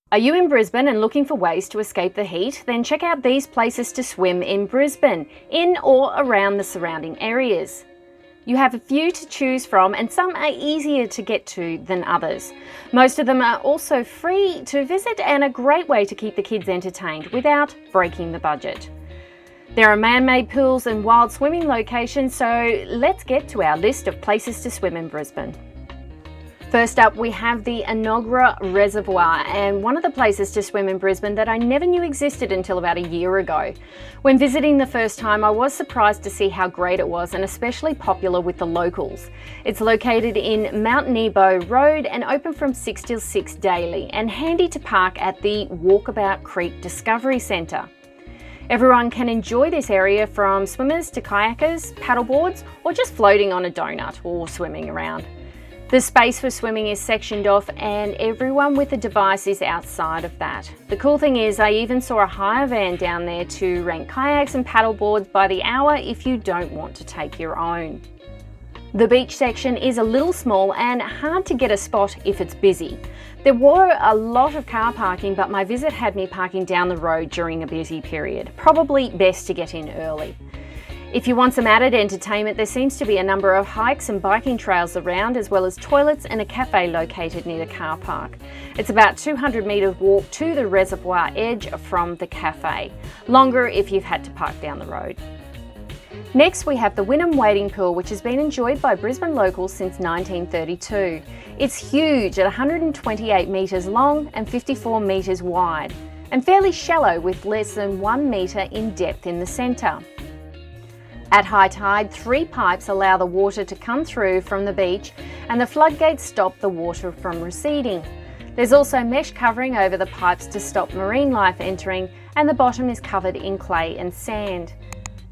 Are you in Brisbane and looking for ways to escape the heat? Then check out these places to swim in Brisbane, in or around the surrounding areas. You have a few to choose from and some are easier to get to than others. Most of them are also free to visit and a great way to keep the kids entertained without breaking the budget. There are man-made pools and wild swimming locations, so let's get to our list of places to swim in Brisbane. First up, we have the Enoggera Reservoir, and one of the places to swim in Brisbane that I never knew existed until about a year ago. When visiting the first time, I was surprised to see how great it was and especially popular with the locals. It's located in Mount Nebo Road and open from 6 till 6 daily and handy to park at the Walkabout Creek Discovery Centre. Everyone can enjoy this area, from swimmers to kayakers, paddleboards, or just floating on a donut or swimming around. The space for swimming is sectioned off and everyone with a device is outside of that. The cool thing is I even saw a hire van down there to rent kayaks and paddleboards by the hour if you don't want to take your own. The beach section is a little small and hard to get a spot if it's busy. There were a lot of car parking, but my visit had me parking down the road during a busy period. Probably best to get in early. If you want some added entertainment, there seems to be a number of hikes and biking trails around, as well as toilets and a cafe located near the car park. It's about 200 metre walk to the reservoir edge from the cafe. Longer if you've had to park down the road. Next, we have the Wynnum Wading Pool, which has been enjoyed by Brisbane locals since 1932. It's huge at 128 metres long and 54 metres wide, and fairly shallow with less than 1 metre in depth in the centre. At high tide, 3 pipes allow the water to come through from the beach and the floodgates stop the water from receding. There's also mesh covering over the pipes to stop marine life entering, and the bottom is covered in clay and sand.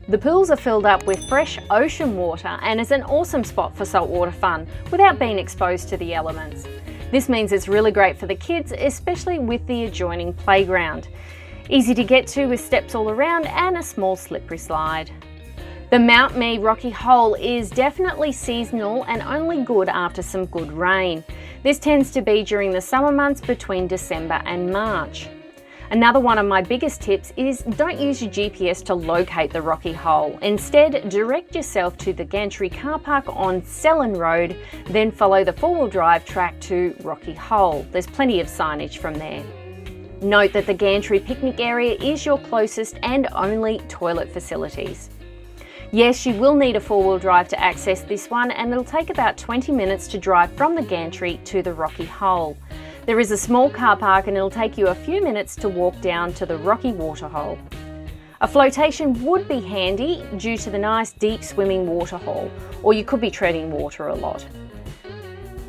The pools are filled up with fresh ocean water and is an awesome spot for saltwater fun without being exposed to the elements. This means it's really great for the kids, especially with the adjoining playground. Easy to get to with steps all around and a small slippery slide. The Mount Me Rocky Hole is definitely seasonal and only good after some good rain. This tends to be during the summer months between December and March. Another one of my biggest tips is don't use your GPS to locate the Rocky Hole. Instead, direct yourself to the Gantry car park on Selland Road, then follow the four-wheel drive track to Rocky Hole. There's plenty of signage from there. Note that the Gantry picnic area is your closest and only toilet facilities. Yes, you will need a four-wheel drive to access this one, and it'll take about 20 minutes to drive from the Gantry to the Rocky Hole. There is a small car park and it'll take you a few minutes to walk down to the Rocky Waterhole. A flotation would be handy due to the nice deep swimming waterhole, or you could be treading water a lot.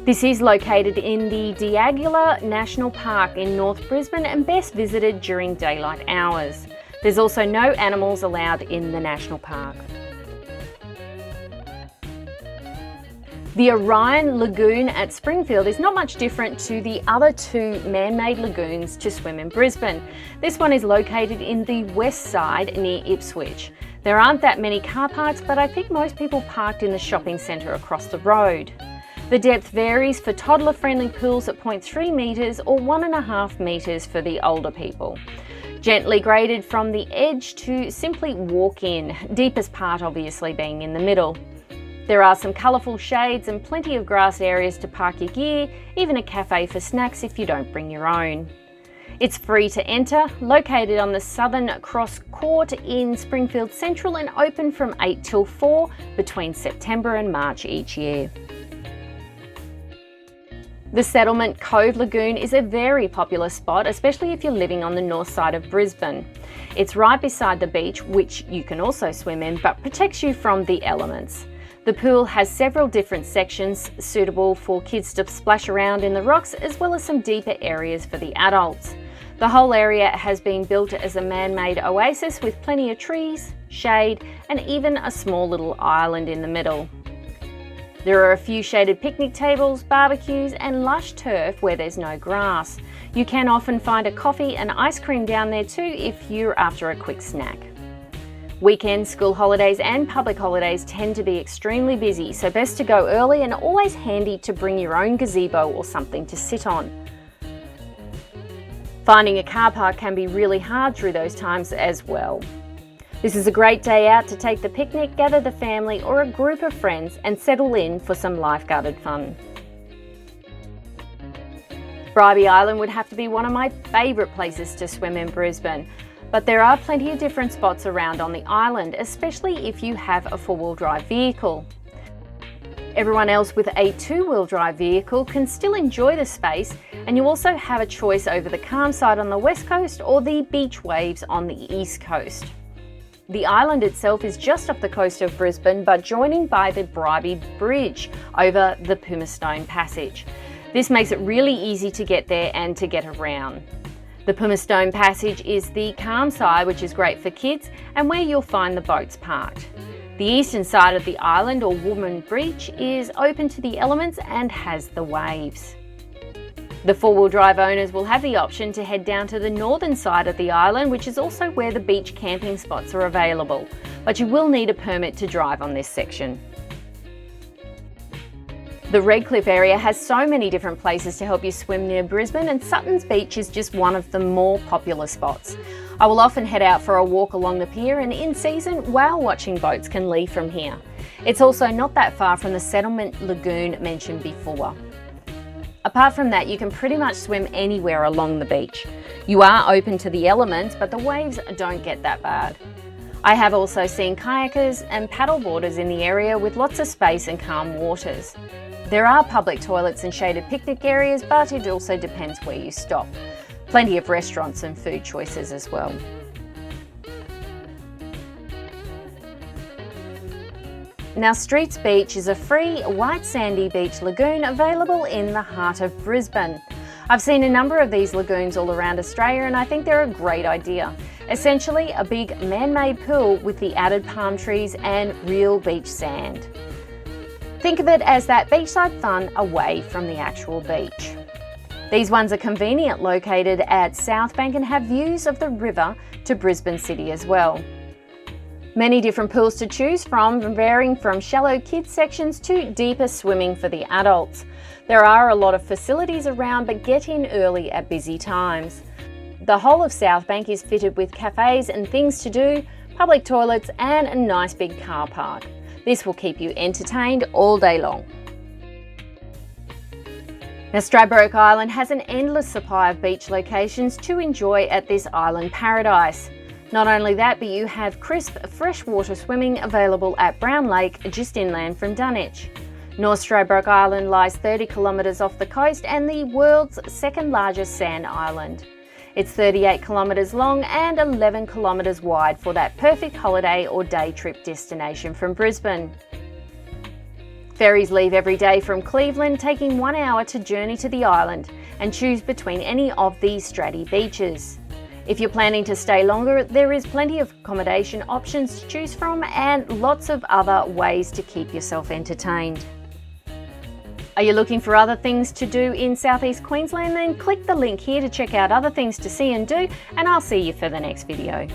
This is located in the Diagula National Park in North Brisbane and best visited during daylight hours. There's also no animals allowed in the national park. The Orion Lagoon at Springfield is not much different to the other 2 man-made lagoons to swim in Brisbane. This one is located in the west side near Ipswich. There aren't that many car parks, but I think most people parked in the shopping centre across the road. The depth varies for toddler-friendly pools at 0.3 metres or 1.5 metres for the older people. Gently graded from the edge to simply walk in, deepest part obviously being in the middle. There are some colourful shades and plenty of grass areas to park your gear, even a cafe for snacks if you don't bring your own. It's free to enter, located on the Southern Cross Court in Springfield Central and open from 8 till 4 between September and March each year. The Settlement Cove Lagoon is a very popular spot, especially if you're living on the north side of Brisbane. It's right beside the beach, which you can also swim in, but protects you from the elements. The pool has several different sections suitable for kids to splash around in the rocks, as well as some deeper areas for the adults. The whole area has been built as a man-made oasis with plenty of trees, shade, and even a small little island in the middle. There are a few shaded picnic tables, barbecues, and lush turf where there's no grass. You can often find a coffee and ice cream down there too if you're after a quick snack. Weekends, school holidays and public holidays tend to be extremely busy, so best to go early and always handy to bring your own gazebo or something to sit on. Finding a car park can be really hard through those times as well. This is a great day out to take the picnic, gather the family or a group of friends and settle in for some life-guarded fun. Bribie Island would have to be one of my favourite places to swim in Brisbane, but there are plenty of different spots around on the island, especially if you have a four-wheel drive vehicle. Everyone else with a two-wheel drive vehicle can still enjoy the space, and you also have a choice over the calm side on the west coast or the beach waves on the east coast. The island itself is just off the coast of Brisbane, but joining by the Bribie Bridge over the Pumicestone Passage. This makes it really easy to get there and to get around. The Pumicestone Passage is the calm side, which is great for kids and where you'll find the boats parked. The eastern side of the island, or Woodman Beach, is open to the elements and has the waves. The four-wheel drive owners will have the option to head down to the northern side of the island, which is also where the beach camping spots are available, but you will need a permit to drive on this section. The Redcliffe area has so many different places to help you swim near Brisbane, and Sutton's Beach is just one of the more popular spots. I will often head out for a walk along the pier, and in season, whale watching boats can leave from here. It's also not that far from the settlement lagoon mentioned before. Apart from that, you can pretty much swim anywhere along the beach. You are open to the elements, but the waves don't get that bad. I have also seen kayakers and paddleboarders in the area with lots of space and calm waters. There are public toilets and shaded picnic areas, but it also depends where you stop. Plenty of restaurants and food choices as well. Now, Streets Beach is a free white sandy beach lagoon available in the heart of Brisbane. I've seen a number of these lagoons all around Australia, and I think they're a great idea. Essentially a big man-made pool with the added palm trees and real beach sand. Think of it as that beachside fun away from the actual beach. These ones are convenient, located at South Bank, and have views of the river to Brisbane City as well. Many different pools to choose from, varying from shallow kids sections to deeper swimming for the adults. There are a lot of facilities around, but get in early at busy times. The whole of South Bank is fitted with cafes and things to do, public toilets and a nice big car park. This will keep you entertained all day long. Now, Stradbroke Island has an endless supply of beach locations to enjoy at this island paradise. Not only that, but you have crisp freshwater swimming available at Brown Lake, just inland from Dunwich. North Stradbroke Island lies 30 kilometres off the coast and the world's second largest sand island. It's 38 kilometres long and 11 kilometres wide for that perfect holiday or day trip destination from Brisbane. Ferries leave every day from Cleveland, taking 1 hour to journey to the island and choose between any of these Straddy beaches. If you're planning to stay longer, there is plenty of accommodation options to choose from and lots of other ways to keep yourself entertained. Are you looking for other things to do in South East Queensland? Then click the link here to check out other things to see and do, and I'll see you for the next video.